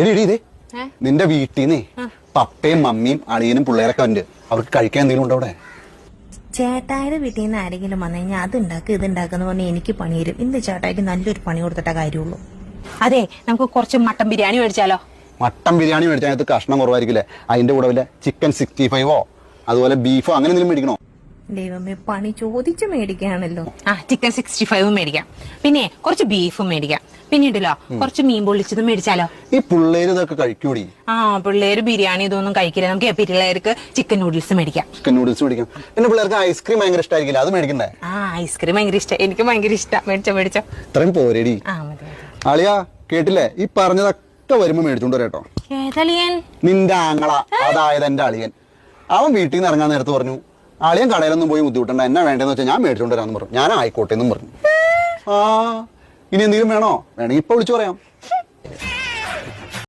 എടി എടി ഇതേ നിന്റെ വീട്ടിൽ നിന്നേ പപ്പയും മമ്മിയും അളിയനും പിള്ളേരൊക്കെ ഉണ്ട്. അവർക്ക് കഴിക്കാൻ എന്തെങ്കിലും ഉണ്ടോ അവിടെ? ചേട്ടായുടെ വീട്ടിൽ നിന്ന് ആരെങ്കിലും വന്നു കഴിഞ്ഞാൽ അത് ഉണ്ടാക്കുക ഇത് ഉണ്ടാക്കുന്ന പറഞ്ഞാൽ എനിക്ക് പണി തരും. ഇന്ന് ചേട്ടായിക്ക് നല്ലൊരു പണി കൊടുത്തിട്ടേ കാര്യമുള്ളൂ. അതെ, നമുക്ക് കുറച്ച് മട്ടൻ ബിരിയാണി മേടിച്ചാലോ? മട്ടൻ ബിരിയാണി മേടിച്ചാൽ അതിനകത്ത് കഷ്ണം കുറവായിരിക്കില്ലേ? അതിന്റെ കൂടെ വല്ല ചിക്കൻ 65 അതുപോലെ ബീഫോ അങ്ങനെ എന്തെങ്കിലും മേടിക്കണോ? ദൈവമേ, പണി ചോദിച്ച് മേടിക്കുകയാണല്ലോ. ചിക്കൻ 65 മേടിക്കാം, പിന്നെ കുറച്ച് ബീഫും മേടിക്കാം, പിന്നീടല്ലോ കുറച്ച് മീൻ പൊള്ളിച്ചതും മേടിച്ചാലോ? ഈ പിള്ളേര് ഇതൊക്കെ കഴിക്കൂടി. പിള്ളേര് ബിരിയാണി ഇതൊന്നും കഴിക്കില്ല. നമുക്ക് പിള്ളേർക്ക് ചിക്കൻ നൂഡിൽസ് മേടിക്കാം. ചിക്കൻ നൂഡിൽസ് മേടിക്കാം. പിന്നെ പിള്ളേർക്ക് ഐസ്ക്രീം ഭയങ്കര ഇഷ്ടമായിരിക്കില്ല, അത് മേടിക്കണ്ടേ? ഐസ്ക്രീം ഭയങ്കര ഇഷ്ടം, എനിക്ക് ഭയങ്കര ഇഷ്ടം. മേടിച്ചോ. ഇത്രയും പോരേടി. അളിയാ കേട്ടില്ലേ? ഈ പറഞ്ഞതൊക്കെ വരുമ്പോ മേടിച്ചോണ്ട് വരാട്ടോ. ഏതളിയൻ? നിന്റെ ആങ്ങള, അതായത് എന്റെ അളിയൻ. അവൻ വീട്ടിൽ നിന്ന് ഇറങ്ങാൻ നേരത്ത് പറഞ്ഞു, അളിയൻ കടയിലൊന്നും പോയി ബുദ്ധിമുട്ടണ്ട, എന്നാ വേണ്ടെന്ന് വെച്ചാൽ ഞാൻ മേടിച്ചോണ്ട് വരാന്ന് പറഞ്ഞു. ഞാൻ ആയിക്കോട്ടെ എന്നും പറഞ്ഞു. ഇനി എന്തെങ്കിലും വേണോ? വേണമെങ്കിൽ ഇപ്പൊ വിളിച്ചു പറയാം.